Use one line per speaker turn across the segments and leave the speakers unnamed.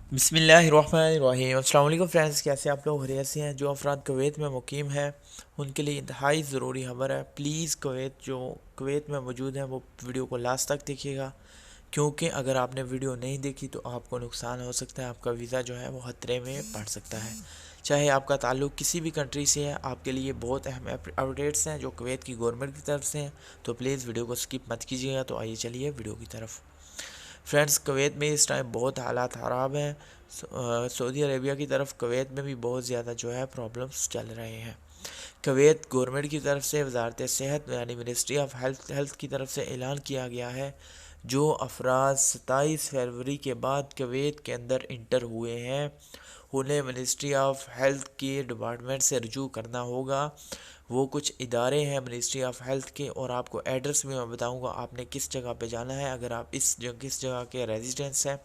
बिस्मिल्लाहिर्रहमानिर्रहीम। अस्सलाम वालेकुम फ्रेंड्स, कैसे आप लोग खैरियत से हैं। जो अफराद कुवैत में मुकीम हैं उनके लिए इंतहाई ज़रूरी खबर है। प्लीज़ कुवैत में मौजूद हैं वो वीडियो को लास्ट तक देखिएगा, क्योंकि अगर आपने वीडियो नहीं देखी तो आपको नुकसान हो सकता है, आपका वीज़ा जो है वो खतरे में पड़ सकता है। चाहे आपका ताल्लुक़ किसी भी कंट्री से है, आपके लिए बहुत अहम अपडेट्स हैं जो कुवैत की गवर्नमेंट की तरफ से हैं, तो प्लीज़ वीडियो को स्किप मत कीजिएगा। तो आइए चलिए वीडियो की तरफ। फ्रेंड्स, कुवैत में इस टाइम बहुत हालात ख़राब हैं। सऊदी अरेबिया की तरफ कुवैत में भी बहुत ज़्यादा जो है प्रॉब्लम्स चल रहे हैं। कुवैत गवर्नमेंट की तरफ से वजारत सेहत यानी मिनिस्ट्री ऑफ हेल्थ की तरफ से ऐलान किया गया है, जो अफराद 27 फरवरी के बाद कुवैत के अंदर इंटर हुए हैं उन्हें मिनिस्ट्री ऑफ हेल्थ के डिपार्टमेंट से रजू करना होगा। वो कुछ इदारे हैं मिनिस्ट्री ऑफ हेल्थ के, और आपको एड्रेस भी मैं बताऊंगा आपने किस जगह पे जाना है। अगर आप किस जगह के रेजिडेंस हैं,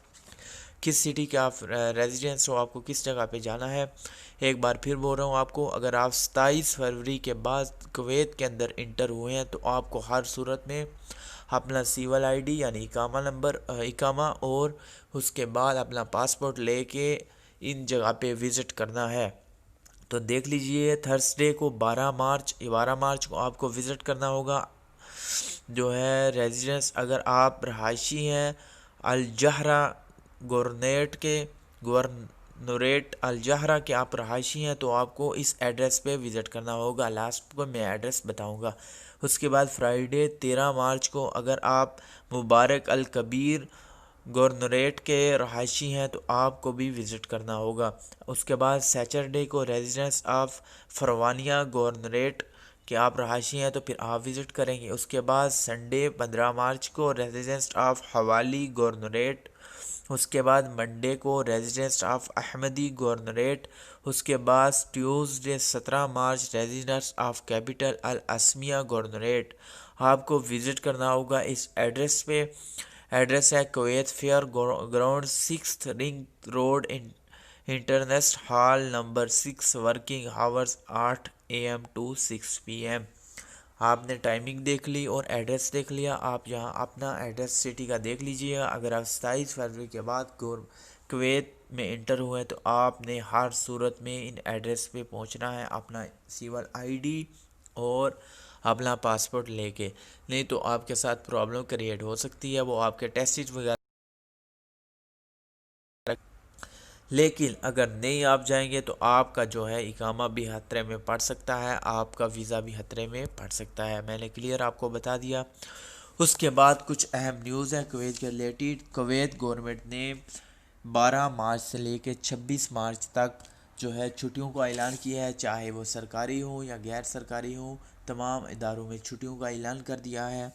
किस सिटी के आप रेजिडेंस हो, आपको किस जगह पे जाना है। एक बार फिर बोल रहा हूँ आपको, अगर आप 27 फरवरी के बाद कुवैत के अंदर इंटर हुए हैं तो आपको हर सूरत में अपना सिविल आईडी यानी इकामा नंबर इकामा और उसके बाद अपना पासपोर्ट लेके इन जगह पे विज़िट करना है। तो देख लीजिए, थर्सडे को 12 मार्च को आपको विज़िट करना होगा जो है रेजिडेंस। अगर आप रहायशी हैं अल जहरा गवर्नरेट अल जहरा के आप रहायशी हैं तो आपको इस एड्रेस पे विज़िट करना होगा। लास्ट को मैं एड्रेस बताऊंगा। उसके बाद फ्राइडे 13 मार्च को अगर आप मुबारक अल कबीर गवर्नरेट के रहायशी हैं तो आपको भी विज़िट करना होगा। उसके बाद सैटरडे को रेजिडेंस ऑफ फरवानिया गवर्नरेट कि आप रहायशी हैं तो फिर आप विज़िट करेंगे। उसके बाद संडे 15 मार्च को रेजिडेंस ऑफ हवाली गवर्नरेट। उसके बाद मंडे को रेजिडेंस ऑफ अहमदी गवर्नरेट। उसके बाद Tuesday 17 March residence of capital al Asimah governorate. आपको विज़िट करना होगा इस एड्रेस पे। एड्रेस है Kuwait fair ground 6th ring road entrance hall number 6। Working hours 8 AM to 6 PM। आपने टाइमिंग देख ली और एड्रेस देख लिया। आप यहाँ अपना एड्रेस सिटी का देख लीजिएगा। अगर आप 27 फरवरी के बाद कुवैत में इंटर हुए हैं तो आपने हर सूरत में इन एड्रेस पे पहुँचना है अपना सिविल आईडी और अपना पासपोर्ट लेके, नहीं तो आपके साथ प्रॉब्लम क्रिएट हो सकती है। वो आपके टेस्ट वगैरह, लेकिन अगर नहीं आप जाएंगे तो आपका जो है इकामा भी खतरे में पड़ सकता है, आपका वीज़ा भी खतरे में पड़ सकता है। मैंने क्लियर आपको बता दिया। उसके बाद कुछ अहम न्यूज़ है कुवैत के रिलेटेड। कुवैत गवर्नमेंट ने 12 मार्च से लेकर 26 मार्च तक जो है छुट्टियों का ऐलान किया है, चाहे वो सरकारी हो या गैर सरकारी हो। तमाम इदारों में छुट्टियों का ऐलान कर दिया है।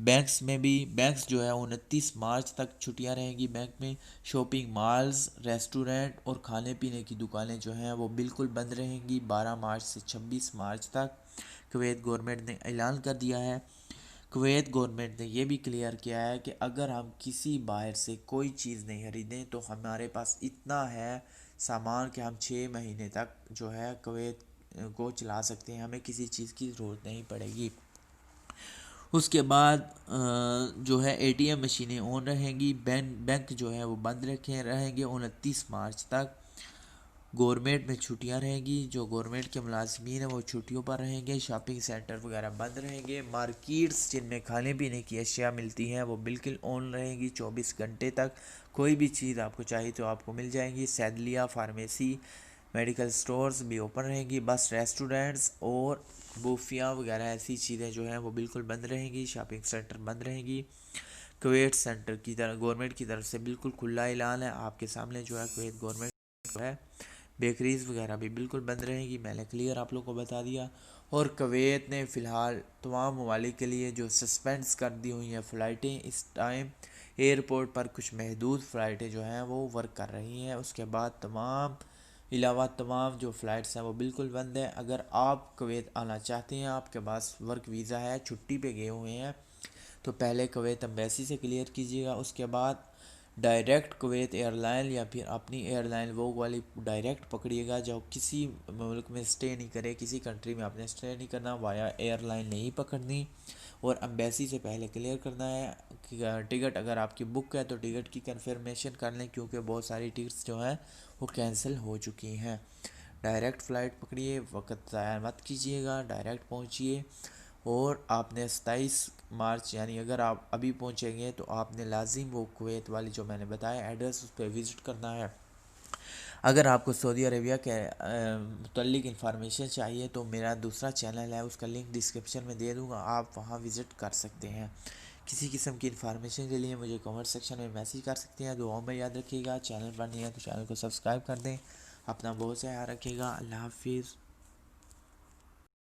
बैंक्स में भी, बैंक्स जो है 29 मार्च तक छुट्टियां रहेंगी बैंक में। शॉपिंग मॉल्स, रेस्टोरेंट और खाने पीने की दुकानें जो हैं वो बिल्कुल बंद रहेंगी 12 मार्च से 26 मार्च तक। कुवैत गवर्नमेंट ने ऐलान कर दिया है। कुवैत गवर्नमेंट ने यह भी क्लियर किया है कि अगर हम किसी बाहर से कोई चीज़ नहीं खरीदें तो हमारे पास इतना है सामान कि हम 6 महीने तक जो है कुवैत को चला सकते हैं, हमें किसी चीज़ की ज़रूरत नहीं पड़ेगी। उसके बाद जो है एटीएम मशीनें ऑन रहेंगी। बैंक जो है वो बंद रखे रहेंगे 29 मार्च तक। गवर्नमेंट में छुट्टियां रहेंगी, जो गवर्नमेंट के मुलाजमीन हैं वो छुट्टियों पर रहेंगे। शॉपिंग सेंटर वगैरह बंद रहेंगे। मार्केट्स जिनमें खाने पीने की अशिया मिलती हैं वो बिल्कुल ऑन रहेंगी 24 घंटे तक। कोई भी चीज़ आपको चाहिए तो आपको मिल जाएंगी। सैदलिया फार्मेसी, मेडिकल स्टोर्स भी ओपन रहेंगी। बस रेस्टोरेंट्स और बूफिया वगैरह ऐसी चीज़ें जो हैं वो बिल्कुल बंद रहेंगी। शॉपिंग सेंटर बंद रहेंगी। कुवैत सेंटर की तरफ गवर्नमेंट की तरफ से बिल्कुल खुला ऐलान है आपके सामने जो है कुवैत गवर्नमेंट जो है। बेकरीज़ वगैरह भी बिल्कुल बंद रहेंगी, मैंने क्लियर आप लोगों को बता दिया। और कुवैत ने फ़िलहाल तमाम ममालिक के लिए जो सस्पेंड्स कर दी हुई हैं फ़्लाइटें, इस टाइम एयरपोर्ट पर कुछ महदूद फ़्लाइटें जो हैं वो वर्क कर रही हैं। उसके बाद तमाम जो फ़्लाइट्स हैं वो बिल्कुल बंद हैं। अगर आप कुवैत आना चाहते हैं, आपके पास वर्क वीज़ा है, छुट्टी पे गए हुए हैं, तो पहले कुवैत एम्बेसी से क्लियर कीजिएगा। उसके बाद डायरेक्ट कुवैत एयरलाइन या फिर अपनी एयरलाइन वो वाली डायरेक्ट पकड़िएगा जो किसी मुल्क में स्टे नहीं करे, किसी कंट्री में आपने स्टे नहीं करना, वाया एयरलाइन नहीं पकड़नी। اور امبیسی سے پہلے کلیئر کرنا ہے ٹکٹ. اگر آپ کی بک ہے تو ٹکٹ کی کنفرمیشن کر لیں کیونکہ بہت ساری ٹکٹس جو ہیں وہ کینسل ہو چکی ہیں. ڈائریکٹ فلائٹ پکڑیے, وقت ضائع مت کیجیے گا, ڈائریکٹ پہنچیے. اور آپ نے 27 مارچ یعنی اگر آپ ابھی پہنچیں گے تو آپ نے لازم وہ کویت والی جو میں نے بتایا ایڈریس اس پہ وزٹ کرنا ہے. اگر آپ کو سعودی عربیہ کے متعلق انفارمیشن چاہیے تو میرا دوسرا چینل ہے, اس کا لنک ڈسکرپشن میں دے دوں گا, آپ وہاں وزٹ کر سکتے ہیں. کسی قسم کی انفارمیشن کے لیے مجھے کمنٹ سیکشن میں میسیج کر سکتے ہیں. دعاؤں میں یاد رکھیے گا, چینل پر نہیں ہے تو چینل کو سبسکرائب کر دیں. اپنا بہت سے خیال رکھیے گا. اللہ حافظ.